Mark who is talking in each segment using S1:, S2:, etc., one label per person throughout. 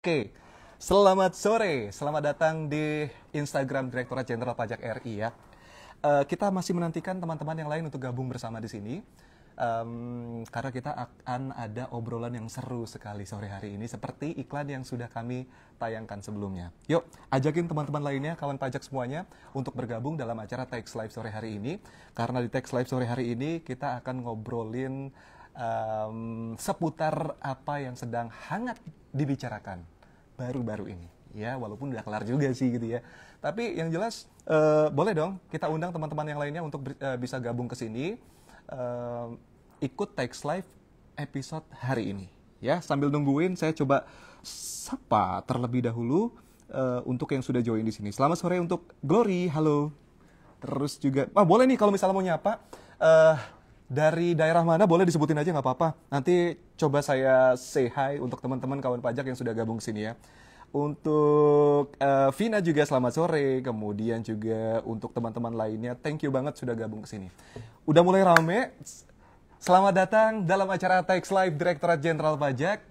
S1: Oke, selamat sore, selamat datang di Instagram Direktorat Jenderal Pajak RI ya. Kita masih menantikan teman-teman yang lain untuk gabung bersama di sini. Karena kita akan ada obrolan yang seru sekali sore hari ini seperti iklan yang sudah kami tayangkan sebelumnya. Yuk, ajakin teman-teman lainnya, kawan pajak semuanya untuk bergabung dalam acara Tax Live sore hari ini. Karena di Tax Live sore hari ini kita akan ngobrolin seputar apa yang sedang hangat dibicarakan baru-baru ini. Ya, walaupun udah kelar juga sih gitu ya. Tapi yang jelas boleh dong kita undang teman-teman yang lainnya untuk bisa gabung ke sini. Ikut Tax Live episode hari ini ya. Sambil nungguin saya coba sapa terlebih dahulu untuk yang sudah join di sini. Selamat sore untuk Glory, halo. Terus juga boleh nih kalau misalnya mau nyapa dari daerah mana boleh disebutin aja nggak apa-apa. Nanti coba saya say hi untuk teman-teman kawan pajak yang sudah gabung sini ya. Untuk Vina juga selamat sore, kemudian juga untuk teman-teman lainnya, thank you banget sudah gabung ke sini. Udah mulai rame, selamat datang dalam acara Tax Live Direktorat Jenderal Pajak,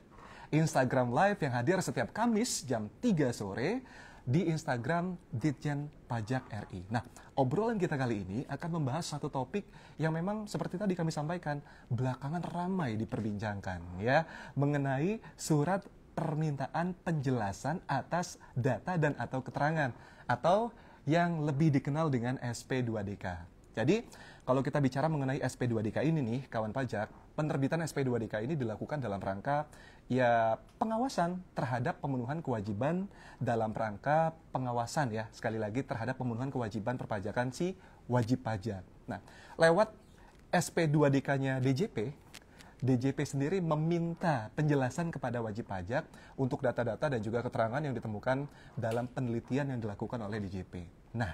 S1: Instagram Live yang hadir setiap Kamis jam 3 sore di Instagram Ditjen Pajak RI. Nah, obrolan kita kali ini akan membahas satu topik yang memang seperti tadi kami sampaikan, belakangan ramai diperbincangkan ya, mengenai surat permintaan penjelasan atas data dan atau keterangan atau yang lebih dikenal dengan SP2DK. Jadi, kalau kita bicara mengenai SP2DK ini nih, kawan pajak, penerbitan SP2DK ini dilakukan dalam rangka ya pengawasan terhadap pemenuhan kewajiban dalam rangka pengawasan ya, sekali lagi terhadap pemenuhan kewajiban perpajakan si wajib pajak. Nah, lewat SP2DK-nya DJP sendiri meminta penjelasan kepada wajib pajak untuk data-data dan juga keterangan yang ditemukan dalam penelitian yang dilakukan oleh DJP. Nah,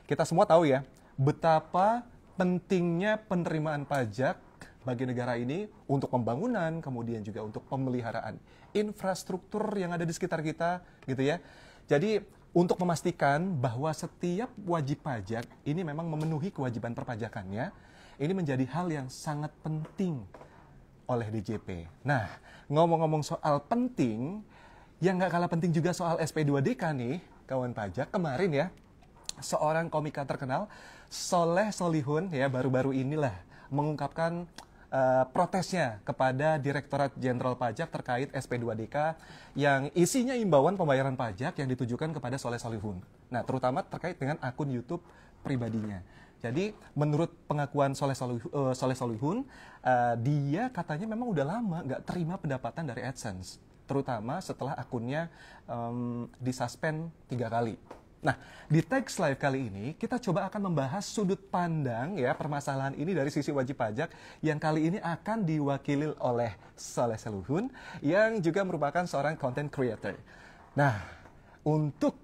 S1: kita semua tahu ya, betapa pentingnya penerimaan pajak bagi negara ini untuk pembangunan, kemudian juga untuk pemeliharaan infrastruktur yang ada di sekitar kita, gitu ya. Jadi, untuk memastikan bahwa setiap wajib pajak ini memang memenuhi kewajiban perpajakannya, ini menjadi hal yang sangat penting oleh DJP. Nah, ngomong-ngomong soal penting, yang nggak kalah penting juga soal SP2DK nih, kawan pajak, kemarin ya, seorang komika terkenal, Soleh Solihun, ya baru-baru inilah mengungkapkan protesnya kepada Direktorat Jenderal Pajak terkait SP2DK yang isinya imbauan pembayaran pajak yang ditujukan kepada Soleh Solihun. Nah, terutama terkait dengan akun YouTube pribadinya. Jadi, menurut pengakuan Soleh Solihun, dia katanya memang udah lama nggak terima pendapatan dari AdSense, terutama setelah akunnya disuspend 3 kali. Nah, di Tax Live kali ini kita coba akan membahas sudut pandang ya permasalahan ini dari sisi wajib pajak yang kali ini akan diwakili oleh Soleh Solihun yang juga merupakan seorang content creator. Nah, untuk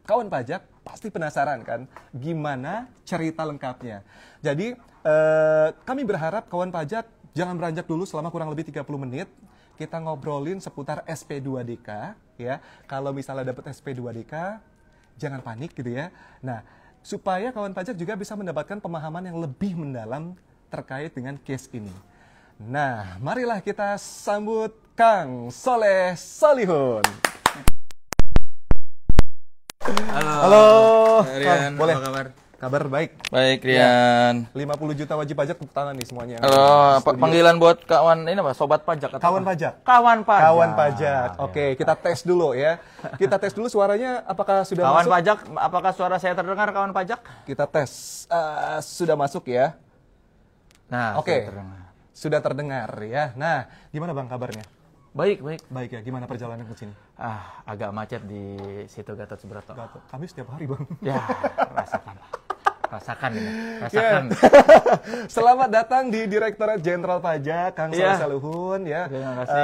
S1: kawan pajak pasti penasaran kan gimana cerita lengkapnya. Jadi kami berharap kawan pajak jangan beranjak dulu selama kurang lebih 30 menit. Kita ngobrolin seputar SP2DK ya. Kalau misalnya dapat SP2DK jangan panik gitu ya. Nah, supaya kawan pajak juga bisa mendapatkan pemahaman yang lebih mendalam terkait dengan case ini. Nah, marilah kita sambut Kang Soleh Solihun. Halo.
S2: Rian,
S1: boleh.
S2: apa kabar?
S1: Kabar baik.
S2: Baik, Rian.
S1: 50 juta wajib pajak tepuk tangan nih semuanya.
S2: Halo, panggilan buat kawan ini apa? Sobat pajak atau
S1: kawan
S2: apa?
S1: pajak.
S2: Kawan pajak.
S1: Kawan pajak. Oke, kita tes dulu ya. Kita tes dulu suaranya apakah sudah
S2: Kawan
S1: masuk?
S2: pajak, apakah suara saya terdengar kawan pajak?
S1: Kita tes. Sudah masuk ya.
S2: Nah,
S1: Oke.
S2: sudah terdengar.
S1: Sudah terdengar ya. Nah, gimana Bang kabarnya?
S2: Baik, baik.
S1: Baik ya. Gimana perjalanan ke sini?
S2: Agak macet di situ Gatot Subroto.
S1: Kami setiap hari, Bang.
S2: Ya, rasakan. Rasakan ini. Rasakan.
S1: Selamat datang di Direktorat Jenderal Pajak, Kang Soleh
S2: Iya.
S1: Solihun ya.
S2: Terima kasih.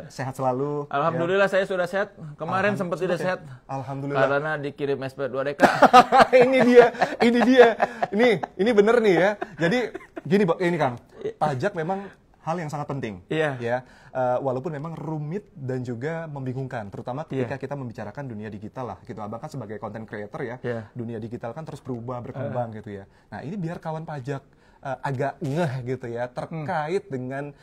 S1: Sehat selalu.
S2: Alhamdulillah saya sudah sehat. Kemarin sempat tidak sehat.
S1: Alhamdulillah.
S2: Karena dikirim SP2DK.
S1: ini dia. Ini bener nih ya. Jadi gini, ini Kang. Pajak memang hal yang sangat penting.
S2: Iya.
S1: Ya. Walaupun memang rumit dan juga membingungkan, terutama ketika kita membicarakan dunia digital lah gitu. Abang kan sebagai content creator ya, dunia digital kan terus berubah, berkembang gitu ya. Nah, ini biar kawan pajak agak ngeh gitu ya terkait dengan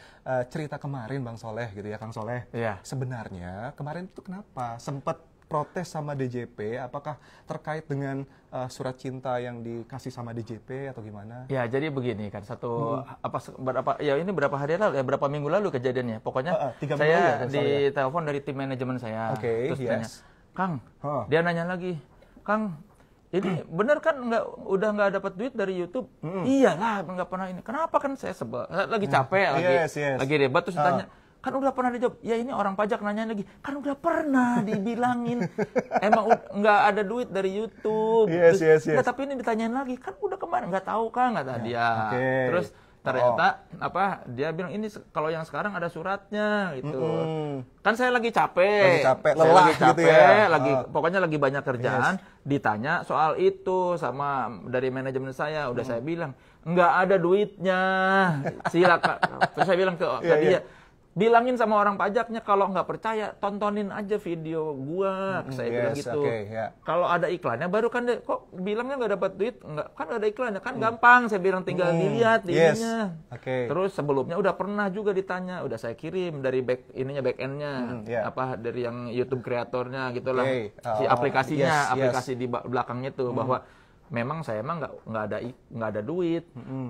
S1: cerita kemarin Bang Soleh gitu ya, Kang Soleh.
S2: Iya.
S1: Sebenarnya kemarin itu kenapa sempat protes sama DJP? Apakah terkait dengan surat cinta yang dikasih sama DJP atau gimana?
S2: Ya, jadi begini kan berapa hari lalu ya, berapa minggu lalu kejadiannya. Pokoknya
S1: 3 minggu
S2: saya
S1: ya, Kang Soleh, ya?
S2: ditelepon dari tim manajemen saya.
S1: Oke,
S2: Terus tanya,
S1: yes.
S2: Kang,
S1: Huh.
S2: dia nanya lagi, Kang, ini bener kan udah nggak dapat duit dari YouTube? Iyalah, nggak pernah ini. Kenapa? Kan saya sebel, lagi capek,
S1: Yes.
S2: lagi debat, terus ditanya, kan udah pernah dijawab. Ya ini orang pajak nanya lagi, kan udah pernah dibilangin, emang nggak ada duit dari YouTube.
S1: Yes.
S2: Nggak, tapi ini ditanyain lagi, kan udah kemarin nggak tahu kan, kata dia.
S1: Oke.
S2: Terus ternyata dia bilang ini kalau yang sekarang ada suratnya gitu. Kan saya lagi capek,
S1: lelah gitu ya.
S2: Pokoknya lagi banyak kerjaan. Ditanya soal itu sama dari manajemen saya, udah saya bilang nggak ada duitnya, silakan. Terus saya bilang ke dia, bilangin sama orang pajaknya kalau nggak percaya tontonin aja video gua, saya bilang gitu. Kalau ada iklannya baru kan kok bilangnya nggak dapat duit, nggak kan ada iklannya kan gampang, saya bilang tinggal dilihat ininya. Terus sebelumnya udah pernah juga ditanya, udah saya kirim dari back endnya dari yang YouTube kreatornya gitulah, si aplikasinya, aplikasi di belakangnya itu bahwa memang saya nggak ada duit,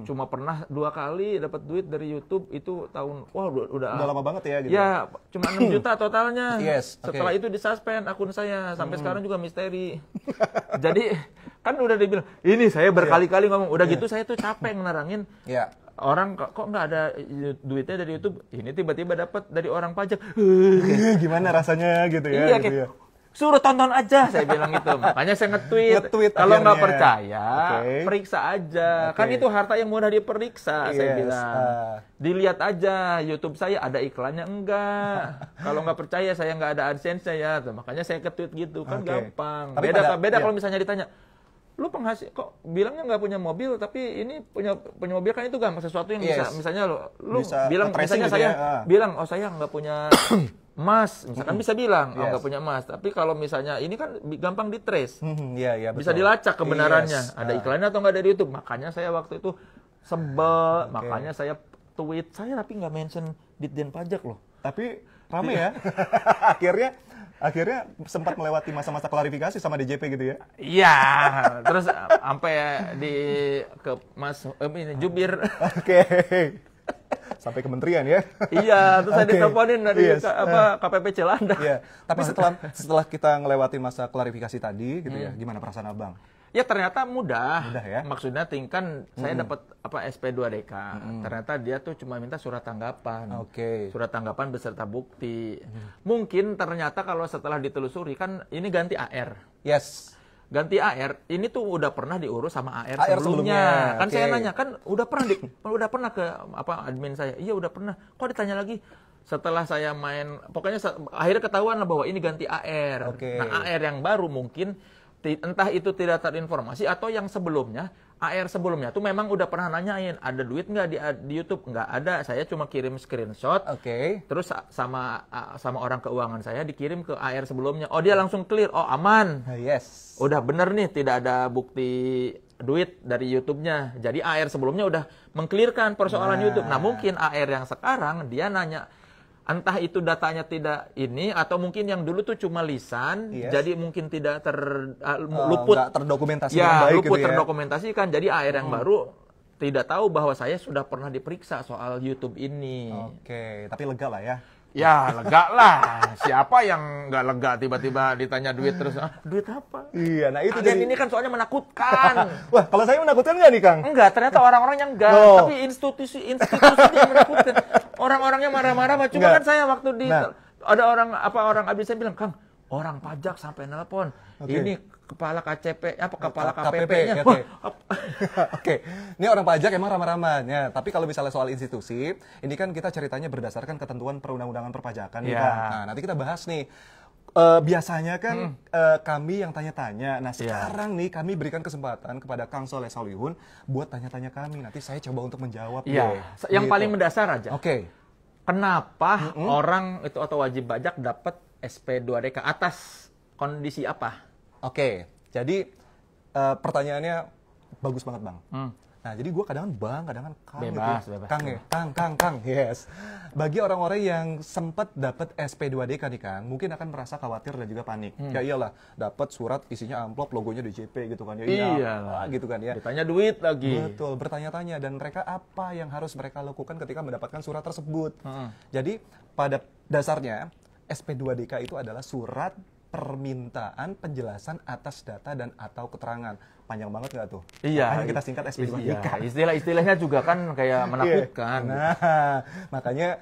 S2: cuma pernah 2 kali dapat duit dari YouTube itu tahun udah
S1: lama banget ya gitu.
S2: Ya, cuma 6 juta totalnya.
S1: Setelah
S2: Setelah itu disuspend akun saya sampai sekarang juga misteri. Jadi kan udah dibilang, ini saya berkali-kali ngomong, udah gitu saya tuh capek ngerangin. Orang kok nggak ada duitnya dari YouTube, ini tiba-tiba dapat dari orang pajak.
S1: Gimana rasanya gitu ya?
S2: Iya, gitu ya. Suruh tonton aja, saya bilang gitu. Makanya saya nge-tweet kalau nggak percaya, periksa aja. Kan itu harta yang mudah diperiksa, saya bilang. Dilihat aja YouTube saya ada iklannya enggak. Kalau nggak percaya saya nggak ada AdSense-nya ya. Makanya saya ke-tweet gitu, kan gampang. Beda kalau misalnya ditanya, lu penghasil kok bilangnya nggak punya mobil, tapi ini punya mobil, kan itu gampang, sesuatu yang bisa, misalnya lu
S1: bisa
S2: bilang, misalnya
S1: gitu
S2: saya bilang, saya nggak punya emas, misalkan bisa bilang, nggak punya emas. Tapi kalau misalnya ini kan gampang di-trace, bisa dilacak kebenarannya, ada iklannya atau nggak dari YouTube. Makanya saya waktu itu sebel, makanya saya tweet, saya tapi nggak mention Ditjen Pajak loh.
S1: Tapi rame ya, akhirnya sempat melewati masa-masa klarifikasi sama DJP gitu ya?
S2: Iya, terus sampai ke Mas Jubir.
S1: Sampai kementerian ya?
S2: Iya, terus saya diteleponin dari KPP Cilandak.
S1: Tapi setelah kita ngelewatin masa klarifikasi tadi gitu ya, gimana perasaan Abang?
S2: Ya ternyata mudah
S1: ya.
S2: Maksudnya kan saya dapat SP2DK. Ternyata dia tuh cuma minta surat tanggapan. Surat tanggapan beserta bukti. Mungkin ternyata kalau setelah ditelusuri kan ini ganti AR. Ganti AR, ini tuh udah pernah diurus sama AR sebelumnya. Kan saya nanya, kan udah pernah ke admin saya. Iya udah pernah. Kok ditanya lagi? Setelah saya main, pokoknya akhirnya ketahuan lah bahwa ini ganti AR. Nah AR yang baru mungkin entah itu tidak terinformasi atau yang sebelumnya, AR sebelumnya tuh memang udah pernah nanyain, ada duit nggak di YouTube? Nggak ada, saya cuma kirim screenshot, terus sama orang keuangan saya dikirim ke AR sebelumnya. Oh dia langsung clear, oh aman, udah bener nih, tidak ada bukti duit dari YouTube-nya. Jadi AR sebelumnya udah mengclearkan persoalan YouTube. Nah mungkin AR yang sekarang dia nanya, entah itu datanya tidak ini atau mungkin yang dulu tuh cuma lisan, jadi mungkin tidak luput
S1: terdokumentasikan baik
S2: luput
S1: gitu ya.
S2: Terdokumentasikan. Jadi AR yang baru tidak tahu bahwa saya sudah pernah diperiksa soal YouTube ini.
S1: Tapi lega lah ya.
S2: Ya lega lah. Siapa yang nggak lega tiba-tiba ditanya duit terus, duit apa?
S1: Iya, nah itu
S2: ini kan soalnya menakutkan.
S1: Wah, kalau saya menakutkan nggak nih, Kang?
S2: Enggak, ternyata orang-orangnya enggak. Tapi institusi yang menakutkan. Orang-orangnya marah-marah, cuma kan saya waktu ada orang abis saya bilang, Kang, orang pajak sampai nelpon. Ini kepala KCP, kepala KPP-nya.
S1: Ini orang pajak emang ramah-ramahnya. Tapi kalau misalnya soal institusi, ini kan kita ceritanya berdasarkan ketentuan perundang-undangan perpajakan. Nah, nanti kita bahas nih. Biasanya kan kami yang tanya-tanya. Nah sekarang nih kami berikan kesempatan kepada Kang Soleh Solihun buat tanya-tanya kami. Nanti saya coba untuk menjawab.
S2: Yang paling mendasar aja. Kenapa
S1: Mm-mm.
S2: orang itu atau wajib pajak dapat SP2DK atas kondisi apa?
S1: Oke, jadi pertanyaannya bagus banget Bang. Nah, jadi gue kadang bang, kadang Kang
S2: bebas,
S1: gitu.
S2: bebas.
S1: Kang ya, Kang, yes. Bagi orang-orang yang sempat dapat SP2DK nih Kang, mungkin akan merasa khawatir dan juga panik. Ya iyalah, dapat surat isinya amplop, logonya DJP gitu kan. Ya
S2: iyalah,
S1: gitu kan ya.
S2: Ditanya duit lagi.
S1: Betul, bertanya-tanya, dan mereka apa yang harus mereka lakukan ketika mendapatkan surat tersebut. Jadi pada dasarnya SP2DK itu adalah surat permintaan penjelasan atas data dan atau keterangan. Panjang banget nggak tuh?
S2: Iya.
S1: Makanya kita singkat SP2DK.
S2: Iya. Istilah-istilahnya juga kan kayak menakutkan.
S1: Nah, makanya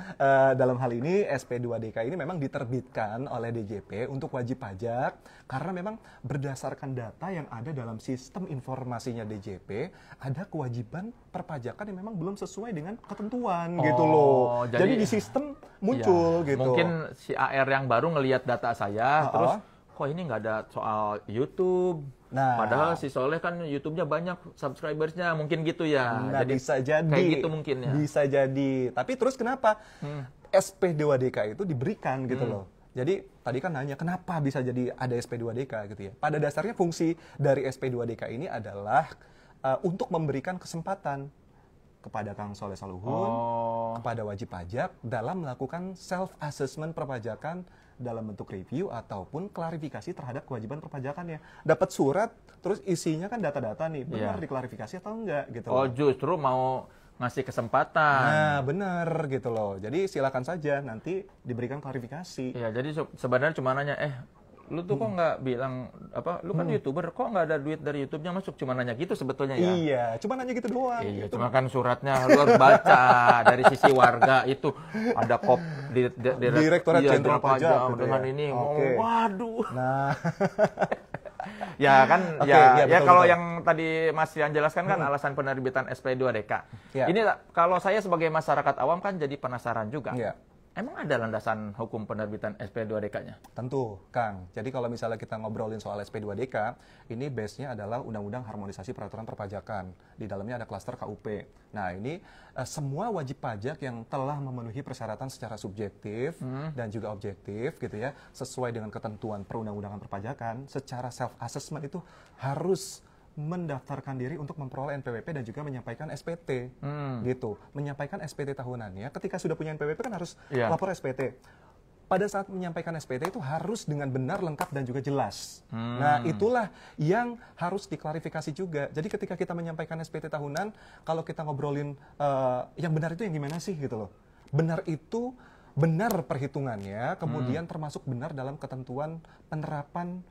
S1: dalam hal ini SP2DK ini memang diterbitkan oleh DJP untuk wajib pajak karena memang berdasarkan data yang ada dalam sistem informasinya DJP, ada kewajiban perpajakan yang memang belum sesuai dengan ketentuan gitu loh. Jadi di sistem muncul gitu.
S2: Mungkin si AR yang baru ngelihat data saya, terus kok ini nggak ada soal YouTube.
S1: Nah,
S2: padahal si Soleh kan YouTube-nya banyak subscribersnya, mungkin gitu ya.
S1: Nah,
S2: jadi
S1: bisa jadi.
S2: Kayak gitu mungkin ya.
S1: Bisa jadi. Tapi terus kenapa SP2DK itu diberikan gitu loh. Jadi tadi kan nanya kenapa bisa jadi ada SP2DK gitu ya. Pada dasarnya fungsi dari SP2DK ini adalah untuk memberikan kesempatan kepada Kang Soleh Salihuun, kepada wajib pajak dalam melakukan self-assessment perpajakan dalam bentuk review ataupun klarifikasi terhadap kewajiban perpajakannya. Dapat surat, terus isinya kan data-data nih, benar diklarifikasi atau enggak gitu loh.
S2: Justru mau ngasih kesempatan.
S1: Nah, benar gitu loh. Jadi silakan saja nanti diberikan klarifikasi.
S2: Iya, jadi sebenarnya cuma nanya, lu tuh kok nggak bilang lu kan YouTuber, kok nggak ada duit dari YouTube-nya masuk, cuma nanya gitu sebetulnya ya.
S1: Iya, cuma nanya gitu doang.
S2: Iya,
S1: gitu.
S2: cuma kan suratnya lu harus baca dari sisi warga itu ada
S1: Direktorat Jenderal Pajak gitu
S2: dengan
S1: ya.
S2: ini. Waduh.
S1: Nah,
S2: ya kan,
S1: betul,
S2: kalau
S1: betul.
S2: yang tadi Mas Rian jelaskan kan alasan penerbitan SP2DK.
S1: Ya.
S2: Ini kalau saya sebagai masyarakat awam kan jadi penasaran juga.
S1: Ya.
S2: Emang ada landasan hukum penerbitan SP2DK-nya?
S1: Tentu, Kang. Jadi kalau misalnya kita ngobrolin soal SP2DK, ini base-nya adalah Undang-Undang Harmonisasi Peraturan Perpajakan. Di dalamnya ada klaster KUP. Nah, ini semua wajib pajak yang telah memenuhi persyaratan secara subjektif dan juga objektif gitu ya, sesuai dengan ketentuan perundang-undangan perpajakan, secara self-assessment itu harus mendaftarkan diri untuk memperoleh NPWP dan juga menyampaikan SPT gitu. Menyampaikan SPT tahunannya, ketika sudah punya NPWP kan harus lapor SPT. Pada saat menyampaikan SPT itu harus dengan benar, lengkap, dan juga jelas. Nah, itulah yang harus diklarifikasi juga. Jadi ketika kita menyampaikan SPT tahunan, kalau kita ngobrolin yang benar itu yang gimana sih gitu loh. Benar itu benar perhitungannya, kemudian termasuk benar dalam ketentuan penerapan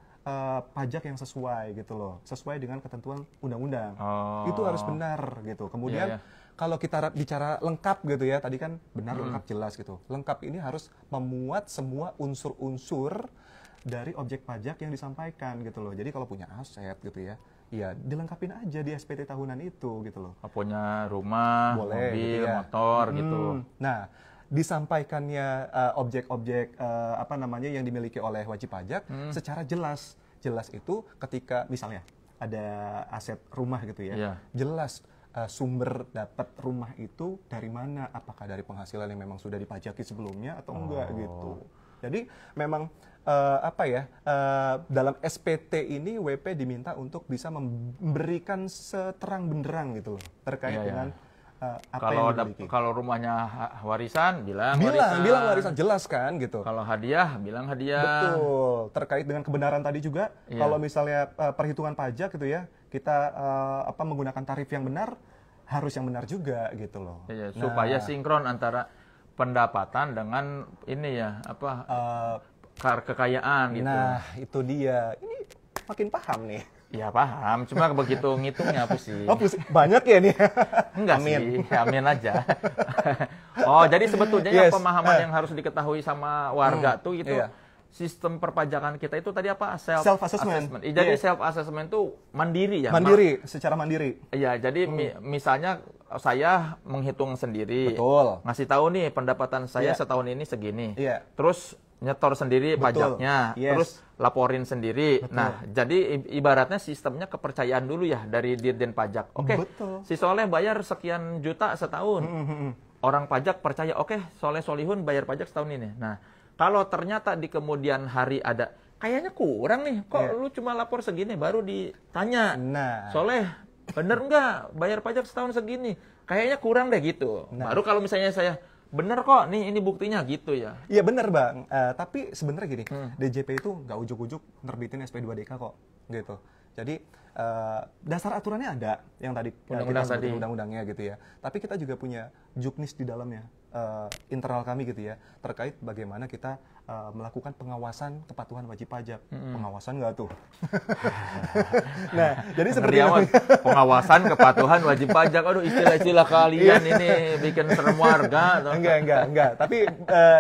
S1: pajak yang sesuai gitu loh, sesuai dengan ketentuan undang-undang. Itu harus benar gitu. Kemudian kalau kita bicara lengkap gitu ya, tadi kan benar, lengkap, jelas gitu. Lengkap ini harus memuat semua unsur-unsur dari objek pajak yang disampaikan gitu loh. Jadi kalau punya aset gitu ya, ya dilengkapin aja di SPT tahunan itu gitu loh.
S2: Punya rumah,
S1: boleh,
S2: mobil,
S1: gitu ya.
S2: motor gitu.
S1: Nah, disampaikannya objek-objek yang dimiliki oleh wajib pajak secara jelas. Jelas itu ketika misalnya ada aset rumah gitu ya, jelas sumber dapat rumah itu dari mana, apakah dari penghasilan yang memang sudah dipajaki sebelumnya atau enggak gitu. Jadi memang dalam SPT ini WP diminta untuk bisa memberikan seterang benderang gitu loh terkait dengan apa yang dimiliki.
S2: Kalau rumahnya warisan, bilang
S1: warisan, jelas kan gitu.
S2: Kalau hadiah, bilang hadiah.
S1: Betul. Terkait dengan kebenaran tadi juga, kalau misalnya perhitungan pajak gitu ya, kita menggunakan tarif yang benar, harus yang benar juga gitu loh.
S2: Iya, supaya sinkron antara pendapatan dengan ini ya, kekayaan gitu.
S1: Nah, itu dia. Ini makin paham nih.
S2: Ya paham, cuma begitu ngitungnya pusing.
S1: Banyak ya nih?
S2: Enggak sih, amin aja. Jadi sebetulnya yang pemahaman yang harus diketahui sama warga tuh itu sistem perpajakan kita itu tadi apa?
S1: Self-assessment.
S2: Jadi self-assessment itu mandiri ya?
S1: Secara mandiri.
S2: Iya, jadi misalnya saya menghitung sendiri.
S1: Betul.
S2: Ngasih tahu nih pendapatan saya setahun ini segini.
S1: Iya.
S2: Terus nyetor sendiri pajaknya, terus laporin sendiri. Betul. Nah, jadi ibaratnya sistemnya kepercayaan dulu ya dari Dirjen Pajak. Oke, si Soleh bayar sekian juta setahun. Orang pajak percaya, oke, Soleh Solihun bayar pajak setahun ini. Nah, kalau ternyata di kemudian hari ada, kayaknya kurang nih, kok lu cuma lapor segini, baru ditanya.
S1: Nah,
S2: Soleh bener nggak bayar pajak setahun segini? Kayaknya kurang deh gitu. Baru kalau misalnya saya bener kok, nih ini buktinya gitu ya.
S1: Iya bener Bang, tapi sebenarnya gini, DJP itu nggak ujuk-ujuk nerbitin SP2DK kok, gitu. Jadi dasar aturannya ada, yang tadi kita sebutin undang-undangnya gitu ya. Tapi kita juga punya juknis di dalamnya, internal kami gitu ya, terkait bagaimana kita melakukan pengawasan kepatuhan wajib pajak. Pengawasan nggak tuh? Nah, jadi seperti
S2: pengawasan kepatuhan wajib pajak. Aduh, istilah-istilah kalian ini bikin serem warga.
S1: Enggak. Tapi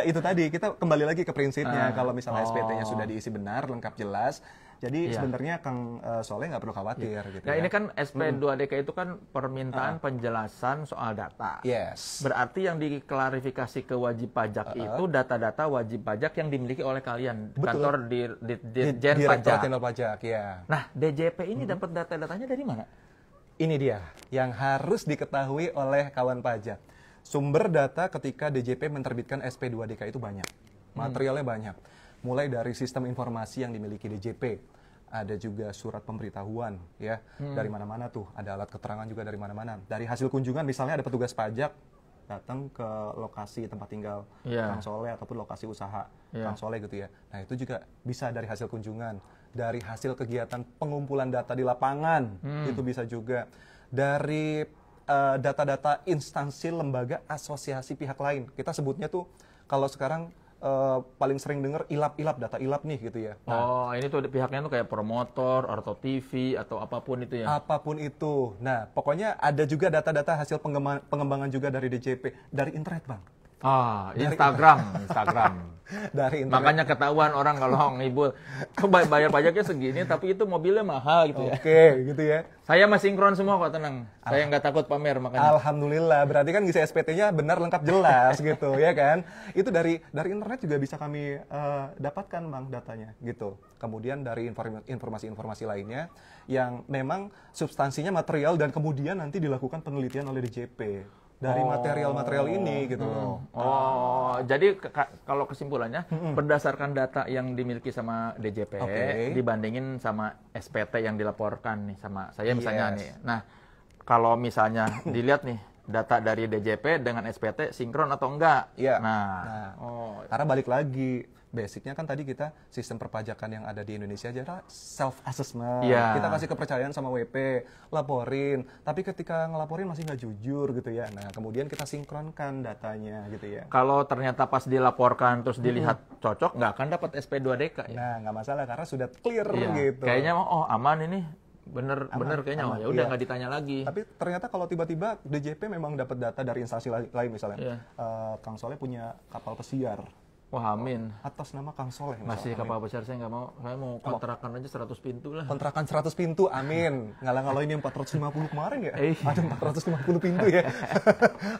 S1: itu tadi, kita kembali lagi ke prinsipnya. Kalau misalnya SPT-nya sudah diisi benar, lengkap, jelas, jadi sebenarnya Kang Soleh nggak perlu khawatir. Gitu
S2: nah, ini kan SP2DK itu kan permintaan penjelasan soal data.
S1: Yes.
S2: Berarti yang diklarifikasi ke wajib pajak itu data-data wajib pajak yang dimiliki oleh kalian.
S1: Betul.
S2: Kantor Dirjen Pajak.
S1: Jenderal Pajak, ya.
S2: Nah, DJP ini dapat data-datanya dari mana?
S1: Ini dia yang harus diketahui oleh kawan pajak. Sumber data ketika DJP menerbitkan SP2DK itu banyak. Materialnya banyak. Mulai dari sistem informasi yang dimiliki DJP, ada juga surat pemberitahuan ya, dari mana-mana tuh, ada alat keterangan juga dari mana-mana. Dari hasil kunjungan misalnya ada petugas pajak datang ke lokasi tempat tinggal Kang Soleh ataupun lokasi usaha Kang Soleh gitu ya. Nah, itu juga bisa dari hasil kunjungan, dari hasil kegiatan pengumpulan data di lapangan, itu bisa juga dari data-data instansi, lembaga, asosiasi pihak lain. Kita sebutnya tuh kalau sekarang paling sering dengar ilap-ilap, data ilap nih gitu ya.
S2: Nah, ini tuh pihaknya tuh kayak promotor, Arto TV atau apapun itu ya.
S1: Apapun itu. Nah, pokoknya ada juga data-data hasil pengembangan juga dari DJP, dari internet, Bang.
S2: Instagram.
S1: Dari internet.
S2: Makanya ketahuan orang kalau ngibul bayar pajaknya segini tapi itu mobilnya mahal gitu ya.
S1: Oke, gitu ya.
S2: Saya mah sinkron semua kok, tenang. Saya nggak takut pamer makanya.
S1: Alhamdulillah, berarti kan ngisi SPT-nya benar, lengkap, jelas gitu ya kan. Itu dari internet juga bisa kami dapatkan Bang datanya gitu. Kemudian dari informasi-informasi lainnya yang memang substansinya material dan kemudian nanti dilakukan penelitian oleh DJP. Dari material-material ini gitu loh.
S2: Jadi kalau kesimpulannya berdasarkan data yang dimiliki sama DJP dibandingin sama SPT yang dilaporkan nih sama saya misalnya nih. Nah, kalau misalnya dilihat nih data dari DJP dengan SPT sinkron atau enggak?
S1: Iya. Karena balik lagi, basicnya kan tadi kita sistem perpajakan yang ada di Indonesia adalah self-assessment. Kita kasih kepercayaan sama WP, laporin. Tapi ketika ngelaporin masih nggak jujur gitu ya. Nah, kemudian kita sinkronkan datanya gitu ya.
S2: Kalau ternyata pas dilaporkan terus dilihat cocok, nggak akan dapat SP2DK ya?
S1: Nah, nggak masalah karena sudah clear gitu.
S2: Kayaknya aman ini. Bener kayaknya. Ya udah nggak ditanya lagi.
S1: Tapi ternyata kalau tiba-tiba DJP memang dapat data dari instansi lain misalnya. Kang Soleh punya kapal pesiar.
S2: Wah, amin.
S1: Atas nama Kang Soleh.
S2: Masih kapal besar saya nggak mau. Saya mau kontrakan aja 100 pintu lah.
S1: Kontrakan 100 pintu, amin. Ngalah-ngalahin yang 450 kemarin ya? Ada 450 pintu ya?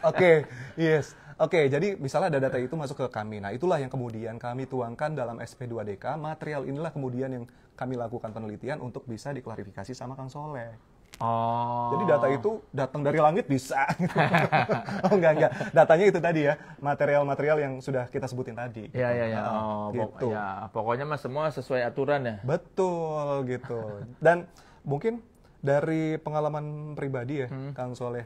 S1: Oke, yes. Oke, jadi misalnya ada data itu masuk ke kami. Nah, itulah yang kemudian kami tuangkan dalam SP2DK. Material inilah kemudian yang kami lakukan penelitian untuk bisa diklarifikasi sama Kang Soleh. Jadi data itu datang dari langit bisa. Enggak. Datanya itu tadi ya, material-material yang sudah kita sebutin tadi.
S2: Gitu. Pokoknya mah semua sesuai aturan ya.
S1: Betul gitu. Dan mungkin dari pengalaman pribadi ya, Kang Soleh,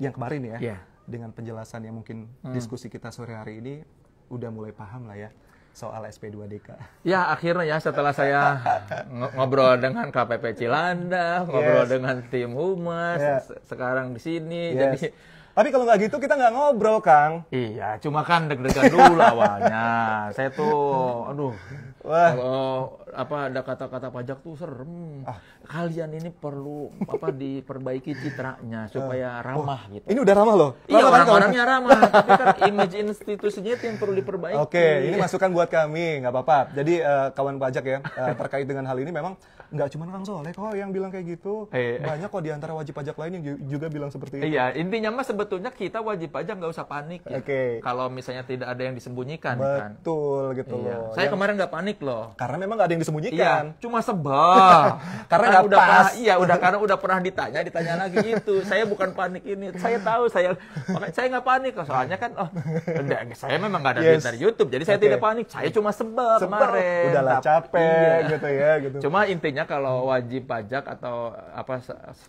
S1: yang kemarin ya, dengan penjelasan yang mungkin diskusi kita sore hari ini udah mulai paham lah ya soal SP2DK. Ya,
S2: akhirnya ya setelah saya ngobrol dengan KPP Cilandak, ngobrol dengan tim humas, sekarang di sini. Jadi
S1: tapi kalau nggak gitu kita nggak ngobrol, Kang.
S2: Iya, cuma kan deg-degan dulu awalnya. Saya tuh, kalau ada kata-kata pajak tuh serem. Kalian ini perlu diperbaiki citranya supaya ramah gitu.
S1: Ini udah ramah loh.
S2: Iya, orang-orangnya ramah, tapi kan image institusinya itu yang perlu diperbaiki.
S1: Oke, ini masukan buat kami, nggak apa-apa. Jadi kawan pajak ya, terkait dengan hal ini memang nggak cuma Kang Soleh kok yang bilang kayak gitu. Banyak kok di antara wajib pajak lain yang juga bilang seperti itu.
S2: Iya, intinya mah sebetulnya kita wajib pajak nggak usah panik ya. Kalau misalnya tidak ada yang disembunyikan.
S1: Betul gitu loh.
S2: Saya kemarin nggak panik loh.
S1: Karena memang nggak ada yang disembunyikan.
S2: Iya, cuma sebel.
S1: Karena nggak pas.
S2: Karena udah pernah ditanya lagi itu. Saya bukan panik ini. Saya tahu makanya saya nggak panik. Soalnya kan, saya memang nggak ada duit dari YouTube, jadi saya tidak panik. Saya cuma sebel kemarin.
S1: Udahlah capek gitu ya. Gitu.
S2: Cuma intinya kalau wajib pajak atau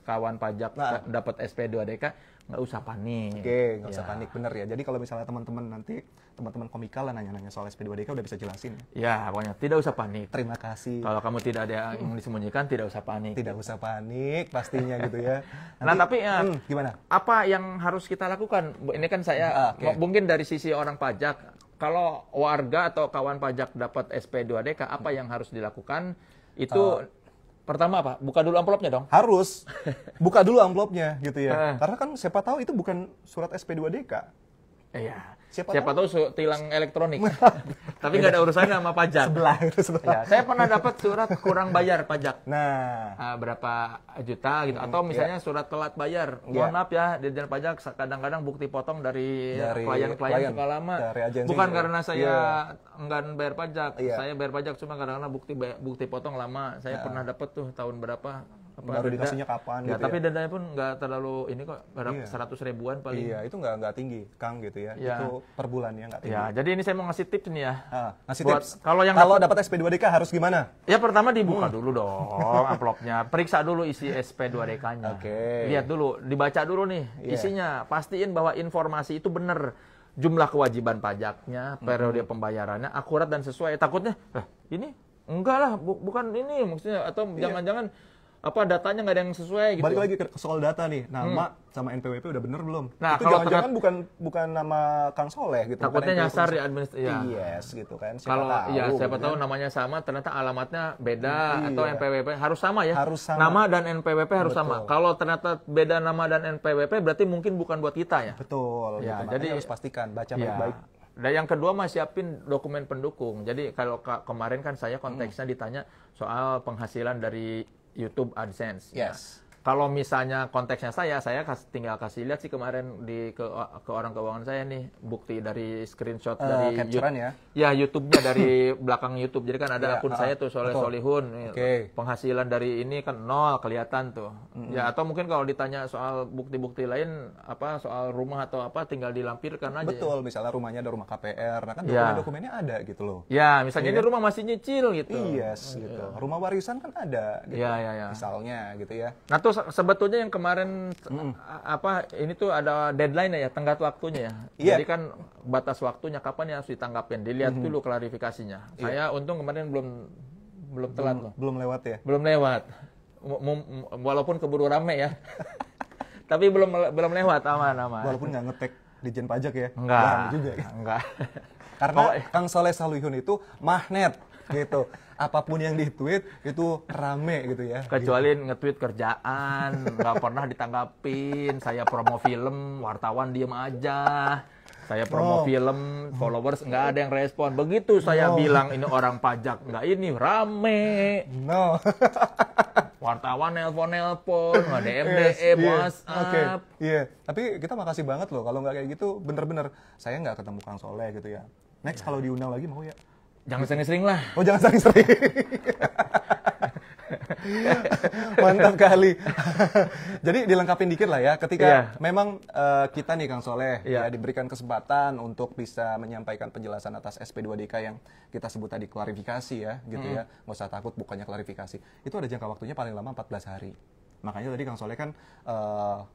S2: kawan pajak dapat SP2DK, nggak usah panik.
S1: Nggak usah panik, bener ya. Jadi kalau misalnya teman-teman komikal lah nanya-nanya soal SP2DK udah bisa jelasin.
S2: Ya, pokoknya tidak usah panik.
S1: Terima kasih.
S2: Kalau kamu tidak ada yang disembunyikan, tidak usah panik.
S1: Tidak usah panik, pastinya gitu ya.
S2: Nanti, tapi
S1: gimana?
S2: Apa yang harus kita lakukan? Ini kan saya mungkin dari sisi orang pajak, kalau warga atau kawan pajak dapat SP2DK, apa yang harus dilakukan? Itu pertama apa? Buka dulu amplopnya dong.
S1: Harus. Buka dulu amplopnya gitu ya. Karena kan siapa tahu itu bukan surat SP2DK.
S2: Iya. Siapa tahu tilang elektronik. Tapi nggak ada urusannya sama pajak.
S1: Sebelah.
S2: Ya, saya pernah dapat surat kurang bayar pajak.
S1: Nah,
S2: berapa juta gitu. Atau misalnya surat telat bayar. Mohon maaf ya, Dirjen Pajak kadang-kadang bukti potong dari klien suka lama. Bukan karena saya enggan bayar pajak. Saya bayar pajak cuma kadang-kadang bukti potong lama. Saya pernah dapat tuh tahun berapa.
S1: Baru dikasihnya kapan gitu
S2: tapi dendanya pun nggak terlalu ini kok, 100 ribuan paling.
S1: Iya, itu nggak tinggi, Kang gitu ya. Itu per bulan ya nggak tinggi.
S2: Ya, jadi ini saya mau ngasih tips nih ya.
S1: Ngasih tips.
S2: Kalau
S1: dapat SP2DK harus gimana?
S2: Ya pertama dibuka dulu dong amplopnya, periksa dulu isi SP2DK-nya. Lihat dulu, dibaca dulu nih isinya, pastiin bahwa informasi itu benar. Jumlah kewajiban pajaknya, periode pembayarannya akurat dan sesuai. Takutnya, ini enggak lah, bukan ini maksudnya, atau jangan-jangan datanya nggak ada yang sesuai gitu.
S1: Balik lagi ke soal data nih, nama sama NPWP udah bener belum?
S2: Nah,
S1: itu jangan-jangan bukan nama Kang Soleh gitu.
S2: Takutnya nyasar di administrasi.
S1: Yes gitu kan.
S2: Siapa tahu namanya sama, ternyata alamatnya beda atau NPWP harus sama ya.
S1: Harus sama.
S2: Nama dan NPWP harus sama. Kalau ternyata beda nama dan NPWP berarti mungkin bukan buat kita ya.
S1: Betul.
S2: Ya,
S1: gitu. Jadi harus pastikan baca baik-baik.
S2: Dan yang kedua siapin dokumen pendukung. Jadi kalau kemarin kan saya konteksnya ditanya soal penghasilan dari YouTube AdSense.
S1: Yes.
S2: Kalau misalnya konteksnya saya tinggal kasih lihat sih kemarin ke orang keuangan saya nih bukti dari screenshot dari YouTube-nya dari belakang YouTube. Jadi kan ada akun saya tuh Solihun. Penghasilan dari ini kan 0 kelihatan tuh. Ya atau mungkin kalau ditanya soal bukti-bukti lain soal rumah atau tinggal dilampirkan aja.
S1: Betul, misalnya rumahnya ada rumah KPR, nah kan dokumennya ada gitu loh.
S2: Ya, misalnya ini rumah masih nyicil gitu.
S1: Yes, gitu. Rumah warisan kan ada gitu. Misalnya gitu ya.
S2: Nah, tuh sebetulnya yang kemarin ini tuh ada deadline ya, tenggat waktunya ya. Jadi kan batas waktunya kapan yang harus ditanggapin. Dilihat dulu klarifikasinya. Saya untung kemarin belum telat loh.
S1: Belum lewat ya?
S2: Belum lewat. Walaupun keburu rame ya. Tapi belum lewat aman.
S1: Walaupun nggak ngetek Ditjen Pajak ya.
S2: Enggak.
S1: Juga ya.
S2: Enggak.
S1: Karena Kang Soleh Solihun itu magnet gitu. Apapun yang di-tweet itu rame gitu ya.
S2: Kecuali nge-tweet kerjaan, nggak pernah ditanggapin. Saya promo film, wartawan diem aja. Saya promo film, followers nggak ada yang respon. Begitu saya bilang ini orang pajak, nggak ini rame. Wartawan nelpon, nggak DM, WhatsApp.
S1: Tapi kita makasih banget loh. Kalau nggak kayak gitu, bener-bener saya nggak ketemu Kang Soleh gitu ya. Next kalau diundang lagi mau ya.
S2: Jangan sering-sering lah.
S1: Oh, jangan sering-sering. Mantap kali. Jadi dilengkapin dikit lah ya. Ketika memang kita nih Kang Soleh diberikan kesempatan untuk bisa menyampaikan penjelasan atas SP2DK yang kita sebut tadi klarifikasi ya, gitu ya. Nggak usah takut bukannya klarifikasi. Itu ada jangka waktunya paling lama 14 hari. Makanya tadi Kang Soleh kan,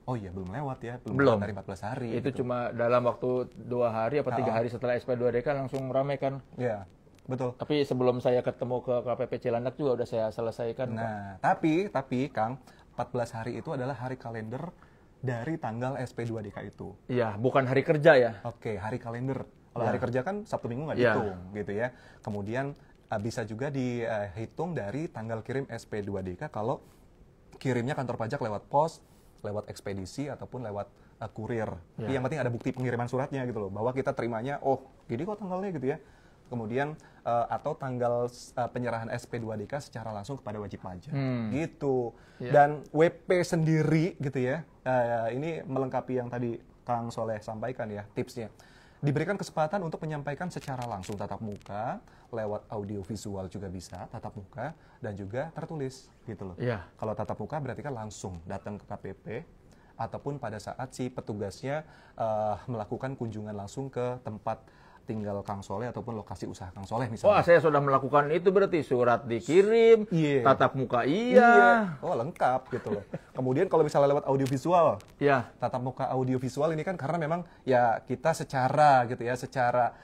S1: belum lewat ya, belum dari 14 hari.
S2: Itu gitu. Cuma dalam waktu 2 hari apa 3 hari setelah SP2DK langsung ramai kan.
S1: Iya. Betul.
S2: Tapi sebelum saya ketemu ke KPP Cilandak juga udah saya selesaikan.
S1: Nah, tapi Kang, 14 hari itu adalah hari kalender dari tanggal SP2DK itu.
S2: Iya, bukan hari kerja ya.
S1: Oke, hari kalender. Kalau hari kerja kan Sabtu Minggu nggak dihitung gitu ya. Kemudian bisa juga dihitung dari tanggal kirim SP2DK kalau kirimnya kantor pajak lewat pos, lewat ekspedisi ataupun lewat kurir. Tapi yang penting ada bukti pengiriman suratnya gitu loh, bahwa kita terimanya gini kok tanggalnya gitu ya. Kemudian atau tanggal penyerahan SP2DK secara langsung kepada wajib pajak gitu. Dan WP sendiri gitu ya, ini melengkapi yang tadi Kang Soleh sampaikan ya tipsnya. Diberikan kesempatan untuk menyampaikan secara langsung tatap muka, lewat audio visual juga bisa, tatap muka, dan juga tertulis gitu loh.
S2: Iya.
S1: Kalau tatap muka berarti kan langsung datang ke KPP, ataupun pada saat si petugasnya melakukan kunjungan langsung ke tempat tinggal Kang Soleh ataupun lokasi usaha Kang Soleh misalnya.
S2: Wah, saya sudah melakukan itu berarti surat dikirim, tatap muka
S1: Oh, lengkap gitu loh. Kemudian kalau misalnya lewat audiovisual, tatap muka audiovisual ini kan karena memang ya kita secara gitu ya, secara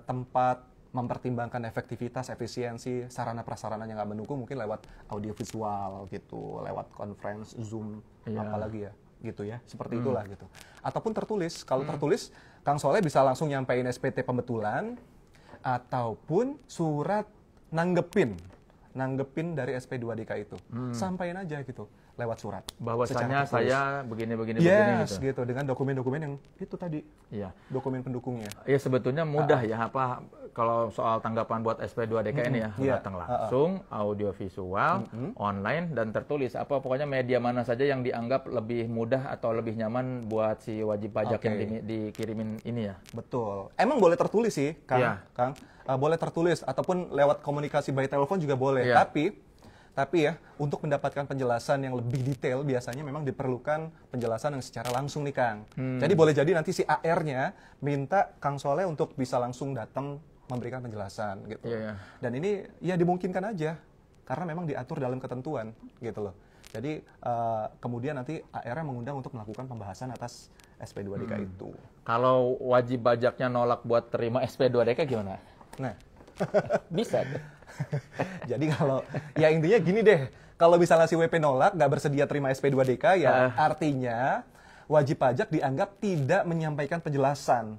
S1: tempat mempertimbangkan efektivitas, efisiensi, sarana prasarana yang nggak mendukung mungkin lewat audiovisual gitu, lewat conference, Zoom, apalagi ya. Gitu ya, seperti itulah gitu. Ataupun tertulis, kalau tertulis Kang Soleh bisa langsung nyampein SPT pembetulan ataupun surat nanggepin dari SP2DK itu. Sampaikan aja gitu lewat surat.
S2: Bahwasanya saya begini
S1: gitu dengan dokumen-dokumen yang itu tadi.
S2: Iya.
S1: Dokumen pendukungnya.
S2: Ya sebetulnya mudah ya apa kalau soal tanggapan buat SP2DK ini ya, datang langsung, audio visual, online dan tertulis. Apa pokoknya media mana saja yang dianggap lebih mudah atau lebih nyaman buat si wajib pajak yang dikirimin ini ya.
S1: Betul. Emang boleh tertulis sih, Kang.
S2: Iya.
S1: Kang. Boleh tertulis ataupun lewat komunikasi by telepon juga boleh.
S2: Iya.
S1: Tapi ya, untuk mendapatkan penjelasan yang lebih detail, biasanya memang diperlukan penjelasan yang secara langsung nih, Kang. Jadi boleh jadi nanti si AR-nya minta Kang Soleh untuk bisa langsung datang memberikan penjelasan gitu. Dan ini ya dimungkinkan aja, karena memang diatur dalam ketentuan gitu loh. Jadi kemudian nanti AR-nya mengundang untuk melakukan pembahasan atas SP2DK itu.
S2: Kalau wajib pajaknya nolak buat terima SP2DK gimana?
S1: Nah,
S2: bisa.
S1: Jadi kalau ya intinya gini deh, kalau misalnya si WP nolak nggak bersedia terima SP2DK ya artinya wajib pajak dianggap tidak menyampaikan penjelasan.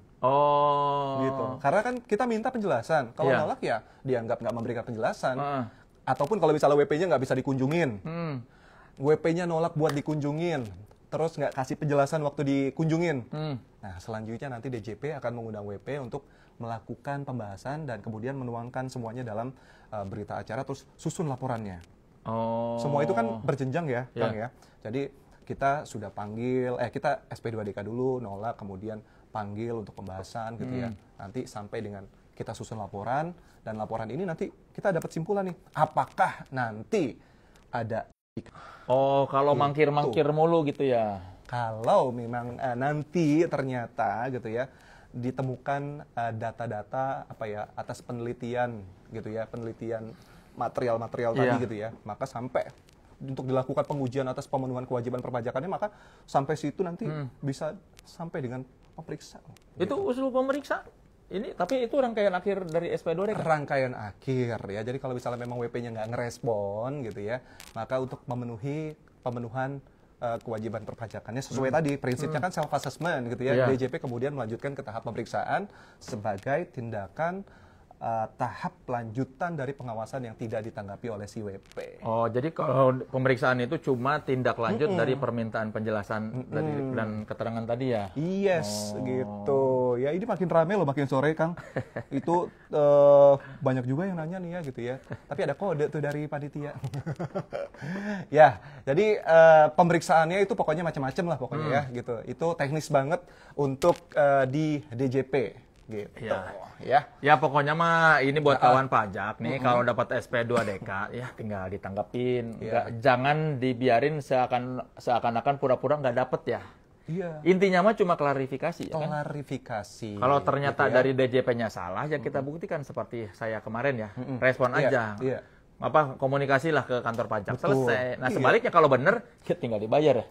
S1: Gitu. Karena kan kita minta penjelasan. Kalau nolak ya dianggap nggak memberikan penjelasan. Ataupun kalau misalnya WP-nya nggak bisa dikunjungin, WP-nya nolak buat dikunjungin, terus nggak kasih penjelasan waktu dikunjungin. Nah selanjutnya nanti DJP akan mengundang WP untuk melakukan pembahasan dan kemudian menuangkan semuanya dalam berita acara, terus susun laporannya. Semua itu kan berjenjang ya, Kang ya. Jadi kita sudah panggil, kita SP2DK dulu, nolak, kemudian panggil untuk pembahasan gitu ya. Nanti sampai dengan kita susun laporan, dan laporan ini nanti kita dapat simpulan nih, apakah nanti ada
S2: kalau mangkir-mangkir mulu gitu ya.
S1: Kalau memang nanti ternyata gitu ya ditemukan data-data atas penelitian gitu ya, penelitian material-material tadi gitu ya, maka sampai untuk dilakukan pengujian atas pemenuhan kewajiban perpajakannya, maka sampai situ nanti bisa sampai dengan pemeriksa.
S2: Itu usul pemeriksa? Ini tapi itu rangkaian akhir dari SP2DK?
S1: Rangkaian akhir ya. Jadi kalau misalnya memang WP-nya nggak ngerespon gitu ya, maka untuk pemenuhan kewajiban perpajakannya sesuai tadi prinsipnya kan self assessment gitu ya. DJP kemudian melanjutkan ke tahap pemeriksaan sebagai tindakan tahap lanjutan dari pengawasan yang tidak ditanggapi oleh si WP.
S2: Jadi kalau pemeriksaan itu cuma tindak lanjut dari permintaan penjelasan dan keterangan tadi ya?
S1: Yes, gitu. Ya ini makin rame loh, makin sore, Kang. Itu banyak juga yang nanya nih ya gitu ya. Tapi ada kode tuh dari panitia. Ya, jadi pemeriksaannya itu pokoknya macam-macam lah pokoknya ya gitu. Itu teknis banget untuk di DJP. Gitu. Ya pokoknya mah ini buat kawan pajak nih, kalau dapat SP2DK ya tinggal ditanggapin, jangan dibiarin seakan-akan pura-pura nggak dapet ya. Intinya mah cuma klarifikasi ya kan? Klarifikasi.
S2: Kalau ternyata gitu ya, dari DJP-nya salah ya kita buktikan seperti saya kemarin ya, respon aja. Komunikasilah ke kantor pajak.
S1: Betul.
S2: Selesai. Nah sebaliknya kalau bener ya tinggal dibayar ya.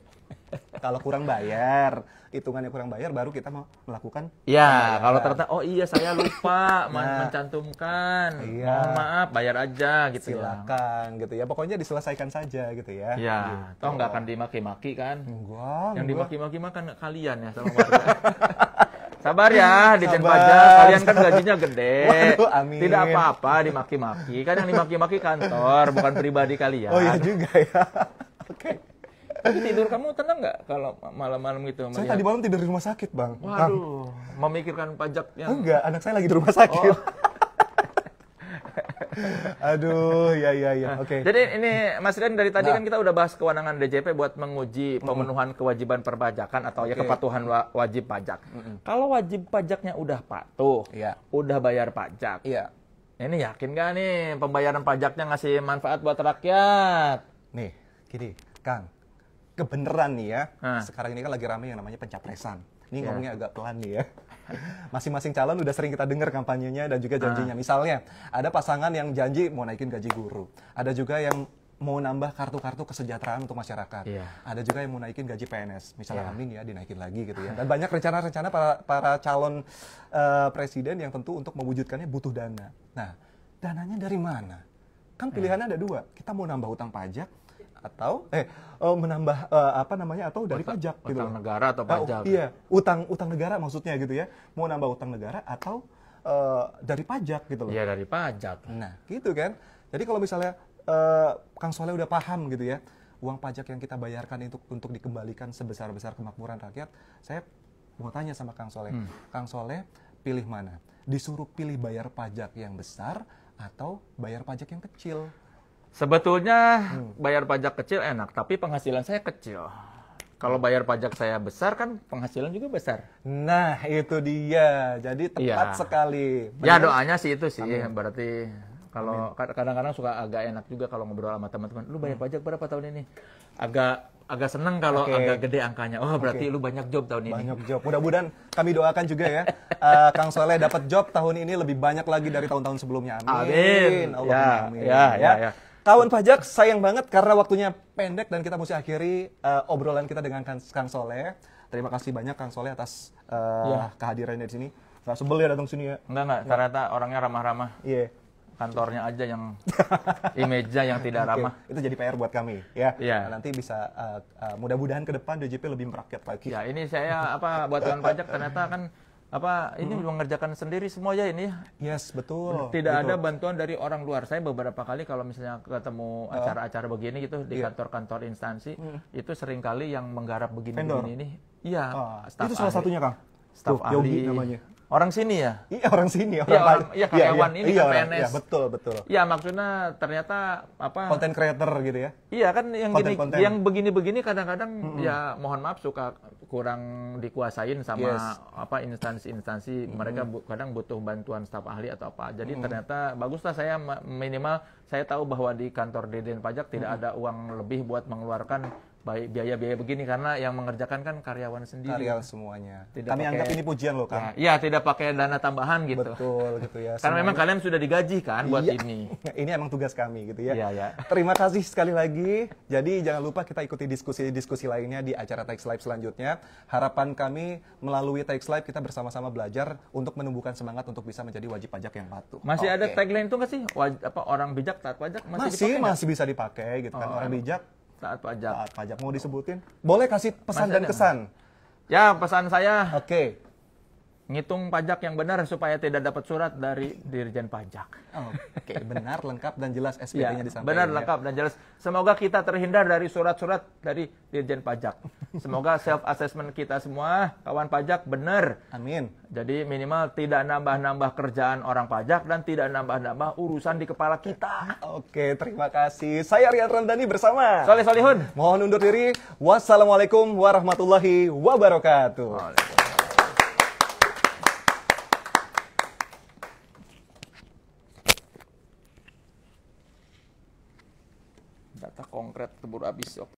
S1: Kalau kurang bayar, hitungannya kurang bayar, baru kita mau melakukan.
S2: Kalau ternyata saya lupa mencantumkan, mohon maaf, bayar aja gitu.
S1: Silakan gitu ya, pokoknya diselesaikan saja gitu ya.
S2: Gitu. Toh nggak akan dimaki-maki kan?
S1: Enggak.
S2: Yang dimaki-maki kan kalian ya sama warga. Sabar ya, Ditjen Pajak, kalian kan gajinya gede.
S1: Waduh, amin.
S2: Tidak apa-apa dimaki-maki, kan yang dimaki-maki kantor, bukan pribadi kalian.
S1: Oh iya juga ya. Oke.
S2: Tapi tidur kamu tenang nggak kalau malam-malam gitu?
S1: Saya tadi malam tidur di rumah sakit, Bang.
S2: Waduh, memikirkan pajak yang...
S1: Enggak, anak saya lagi di rumah sakit. Aduh, ya. Oke.
S2: Jadi ini Mas Rian dari tadi kan kita udah bahas kewenangan DJP buat menguji pemenuhan kewajiban perpajakan atau ya kepatuhan wajib pajak. Kalau wajib pajaknya udah patuh, udah bayar pajak.
S1: Iya.
S2: Ini yakin gak nih pembayaran pajaknya ngasih manfaat buat rakyat?
S1: Nih, gini, Kang. Kebeneran nih ya. Sekarang ini kan lagi rame yang namanya pencapresan. Ini ngomongnya agak pelan nih ya. Masing-masing calon udah sering kita dengar kampanyenya dan juga janjinya. Misalnya, ada pasangan yang janji mau naikin gaji guru. Ada juga yang mau nambah kartu-kartu kesejahteraan untuk masyarakat. Ada juga yang mau naikin gaji PNS. Misalnya Amin ya, dinaikin lagi gitu ya. Dan banyak rencana-rencana para calon presiden yang tentu untuk mewujudkannya butuh dana. Nah, dananya dari mana? Kan pilihannya ada dua. Kita mau nambah utang pajak atau menambah atau dari pajak gitu.
S2: Utang negara atau pajak?
S1: Iya, utang negara maksudnya gitu ya. Mau nambah utang negara atau dari pajak gitu loh.
S2: Iya, dari pajak.
S1: Nah, gitu kan. Jadi kalau misalnya Kang Soleh udah paham gitu ya, uang pajak yang kita bayarkan untuk dikembalikan sebesar-besar kemakmuran rakyat, saya mau tanya sama Kang Soleh. Kang Soleh pilih mana? Disuruh pilih bayar pajak yang besar atau bayar pajak yang kecil?
S2: Sebetulnya bayar pajak kecil enak, tapi penghasilan saya kecil. Kalau bayar pajak saya besar kan penghasilan juga besar.
S1: Nah, itu dia. Jadi tepat sekali.
S2: Ya doanya sih itu sih. Berarti kalau kadang-kadang suka agak enak juga kalau ngobrol sama teman-teman. Lu bayar pajak berapa tahun ini? Agak seneng kalau agak gede angkanya. Oh, berarti lu banyak job tahun ini.
S1: Banyak job. Mudah-mudahan kami doakan juga ya. Kang Soleh dapat job tahun ini lebih banyak lagi dari tahun-tahun sebelumnya. Amin.
S2: Amin. Ya.
S1: Kawan pajak, sayang banget karena waktunya pendek dan kita mesti akhiri obrolan kita dengan Kang Soleh. Terima kasih banyak Kang Soleh atas kehadirannya di sini. Nggak sebel ya datang sini ya?
S2: Enggak. Ternyata orangnya ramah-ramah.
S1: Iya.
S2: Kantornya aja yang image-nya yang tidak ramah.
S1: Itu jadi PR buat kami ya.
S2: Nah,
S1: nanti bisa mudah-mudahan ke depan DJP lebih merakyat lagi.
S2: Ya, ini saya buat kawan pajak ternyata kan ini mengerjakan sendiri semua ya ini.
S1: Yes, betul.
S2: Tidak ada bantuan dari orang luar. Saya beberapa kali kalau misalnya ketemu acara-acara begini gitu di kantor-kantor instansi, itu seringkali yang menggarap begini-begini ini. Iya,
S1: itu salah satunya, Kang.
S2: Staf ahli
S1: Yogi namanya.
S2: Orang sini ya?
S1: Iya, orang sini.
S2: Karyawan ini
S1: iya,
S2: PNS.
S1: Iya, betul.
S2: Iya, maksudnya ternyata
S1: content creator gitu ya?
S2: Iya, kan yang begini-begini kadang-kadang ya mohon maaf suka kurang dikuasain sama instansi-instansi. Mereka kadang butuh bantuan staf ahli atau apa. Jadi ternyata baguslah saya minimal saya tahu bahwa di kantor Dirjen Pajak tidak ada uang lebih buat mengeluarkan biaya-biaya begini karena yang mengerjakan kan karyawan sendiri.
S1: Karyawan semuanya. Kami anggap ini pujian loh, Kang.
S2: Iya, tidak pakai dana tambahan gitu.
S1: Betul gitu ya.
S2: Karena memang kalian sudah digaji kan buat ini.
S1: Ini emang tugas kami gitu ya.
S2: Iya.
S1: Terima kasih sekali lagi. Jadi jangan lupa kita ikuti diskusi-diskusi lainnya di acara Tax Live selanjutnya. Harapan kami melalui Tax Live kita bersama-sama belajar untuk menumbuhkan semangat untuk bisa menjadi wajib pajak yang patuh.
S2: Masih ada tagline itu nggak sih? Orang bijak taat pajak
S1: masih bisa dipakai gitu kan. Orang bijak
S2: taat pajak.
S1: Taat pajak mau disebutin? Boleh kasih pesan dan kesan?
S2: Ya, pesan saya.
S1: Oke.
S2: Ngitung pajak yang benar supaya tidak dapat surat dari Dirjen Pajak.
S1: Oke, benar, lengkap dan jelas SPT-nya disampaikan.
S2: Benar, lengkap dan jelas. Semoga kita terhindar dari surat-surat dari Dirjen Pajak. Semoga self-assessment kita semua, kawan pajak, benar.
S1: Amin.
S2: Jadi minimal tidak nambah-nambah kerjaan orang pajak dan tidak nambah-nambah urusan di kepala kita.
S1: Oke, terima kasih. Saya Rian Ramdhani bersama
S2: Soleh Solihun.
S1: Mohon undur diri. Wassalamualaikum warahmatullahi wabarakatuh.
S2: Data konkret keburu habis.